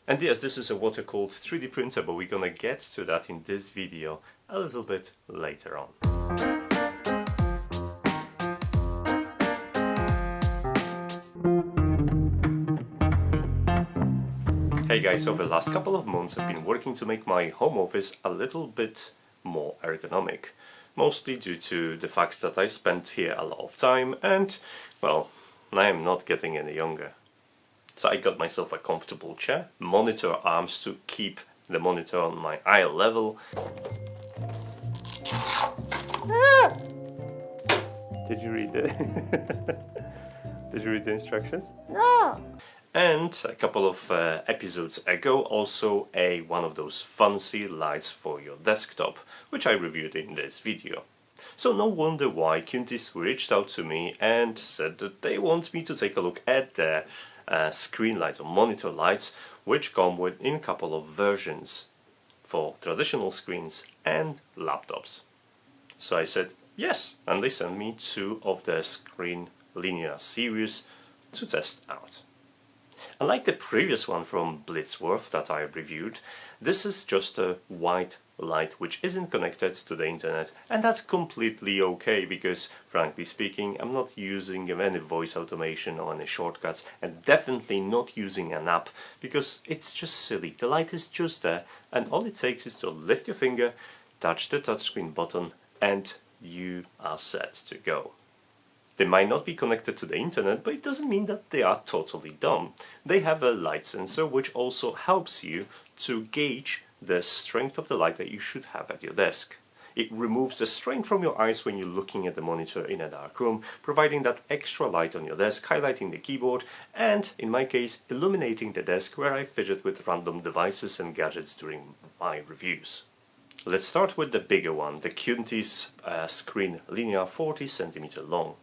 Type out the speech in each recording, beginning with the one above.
And yes, this is a water-cooled 3D printer, but we're gonna get to that in this video a little bit later on. Hey guys, over the last couple of months I've been working to make my home office a little bit more ergonomic. Mostly due to the fact that I spent here a lot of time and, well, I am not getting any younger. So I got myself a comfortable chair, monitor arms to keep the monitor on my eye level. Did you read it? Did you read the instructions? No! And a couple of episodes ago also one of those fancy lights for your desktop, which I reviewed in this video. So no wonder why Quntis reached out to me and said that they want me to take a look at their screen lights or monitor lights, which come in a couple of versions for traditional screens and laptops. So I said yes, and they sent me 2 of their ScreenLinear series to test out. Unlike the previous one from Blitzworth that I reviewed, this is just a white light which isn't connected to the internet, and that's completely okay because, frankly speaking, I'm not using any voice automation or any shortcuts, and definitely not using an app because it's just silly. The light is just there, and all it takes is to lift your finger, touch the touchscreen button, and you are set to go. They might not be connected to the internet, but it doesn't mean that they are totally dumb. They have a light sensor which also helps you to gauge the strength of the light that you should have at your desk. It removes the strain from your eyes when you're looking at the monitor in a dark room, providing that extra light on your desk, highlighting the keyboard, and, in my case, illuminating the desk where I fidget with random devices and gadgets during my reviews. Let's start with the bigger one, the Quntis ScreenLinear 40cm long.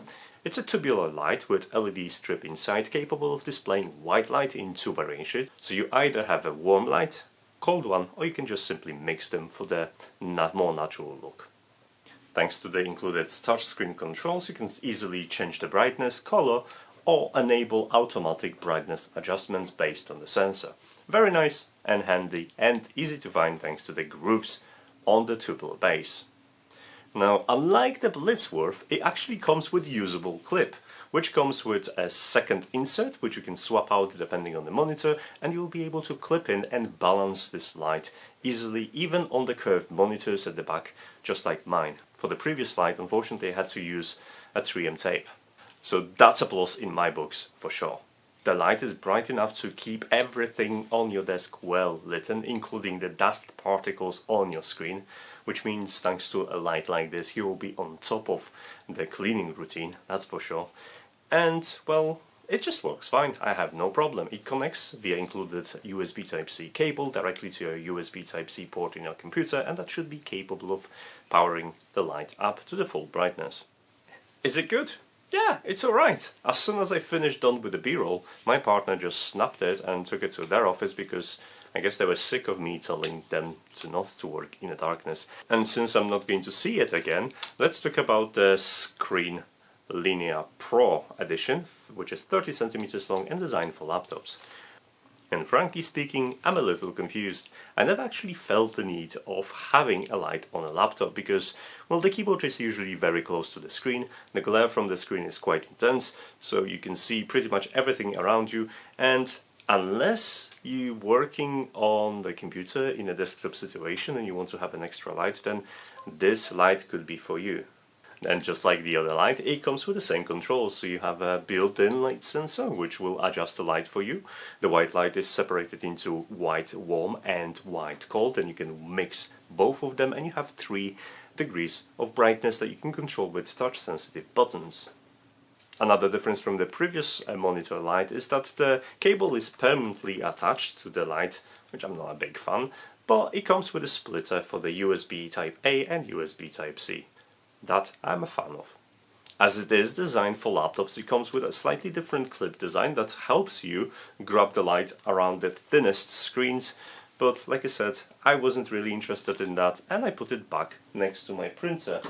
It's a tubular light with LED strip inside, capable of displaying white light in 2 variations, so you either have a warm light, cold one, or you can just simply mix them for the more natural look. Thanks to the included touchscreen controls, you can easily change the brightness, color, or enable automatic brightness adjustments based on the sensor. Very nice and handy and easy to find thanks to the grooves on the tubular base. Now, unlike the Blitzworth, it actually comes with usable clip, which comes with a second insert which you can swap out depending on the monitor, and you'll be able to clip in and balance this light easily, even on the curved monitors at the back, just like mine. For the previous light, unfortunately, I had to use a 3M tape. So that's a plus in my books, for sure. The light is bright enough to keep everything on your desk well lit, including the dust particles on your screen, which means thanks to a light like this you'll be on top of the cleaning routine, that's for sure. And, well, it just works fine, I have no problem. It connects via included USB Type-C cable directly to a USB Type-C port in your computer, and that should be capable of powering the light up to the full brightness. Is it good? Yeah, it's alright. As soon as I finished done with the B-roll, my partner just snapped it and took it to their office because I guess they were sick of me telling them not to work in the darkness. And since I'm not going to see it again, let's talk about the ScreenLinear PRO edition, which is 30 cm long and designed for laptops. And frankly speaking, I'm a little confused. I never actually felt the need of having a light on a laptop because, well, the keyboard is usually very close to the screen, the glare from the screen is quite intense, so you can see pretty much everything around you, and unless you're working on the computer in a desktop situation and you want to have an extra light, then this light could be for you. And just like the other light, it comes with the same controls, so you have a built-in light sensor which will adjust the light for you. The white light is separated into white warm and white cold, and you can mix both of them, and you have 3 degrees of brightness that you can control with touch-sensitive buttons. Another difference from the previous monitor light is that the cable is permanently attached to the light, which I'm not a big fan, but it comes with a splitter for the USB Type-A and USB Type-C. That I'm a fan of. As it is designed for laptops, it comes with a slightly different clip design that helps you grab the light around the thinnest screens, but like I said, I wasn't really interested in that and I put it back next to my printer.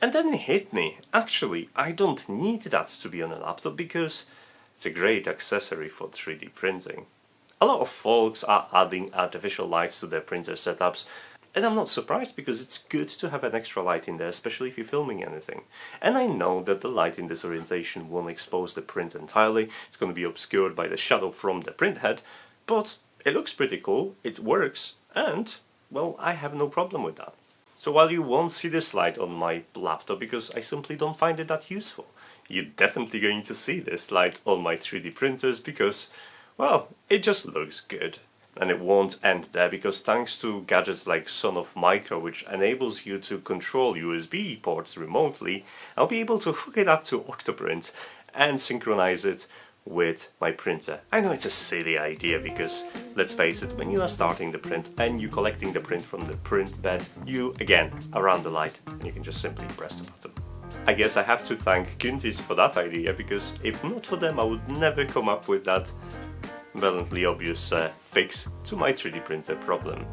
And then it hit me, actually I don't need that to be on a laptop because it's a great accessory for 3D printing. A lot of folks are adding artificial lights to their printer setups, and I'm not surprised because it's good to have an extra light in there, especially if you're filming anything. And I know that the light in this orientation won't expose the print entirely, it's going to be obscured by the shadow from the print head, but it looks pretty cool, it works, and, well, I have no problem with that. So while you won't see this light on my laptop because I simply don't find it that useful, you're definitely going to see this light on my 3D printers because, well, it just looks good. And it won't end there because thanks to gadgets like Son of Micro, which enables you to control USB ports remotely, I'll be able to hook it up to Octoprint and synchronize it with my printer. I know it's a silly idea because, let's face it, when you are starting the print and you're collecting the print from the print bed, you, again, around the light and you can just simply press the button. I guess I have to thank Quntis for that idea because if not for them I would never come up with that blatantly obvious fix to my 3D printer problem.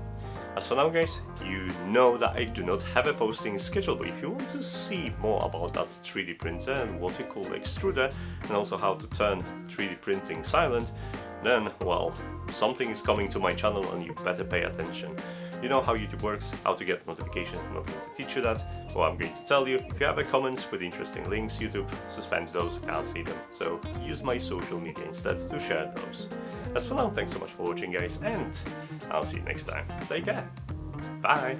As for now guys, you know that I do not have a posting schedule, but if you want to see more about that 3D printer and what you call extruder and also how to turn 3D printing silent, then well, something is coming to my channel and you better pay attention. You know how YouTube works, how to get notifications. I'm not going to teach you that, well, I'm going to tell you. If you have comments with interesting links, YouTube suspends those, I can't see them. So use my social media instead to share those. As for now, thanks so much for watching guys, and I'll see you next time. Take care. Bye.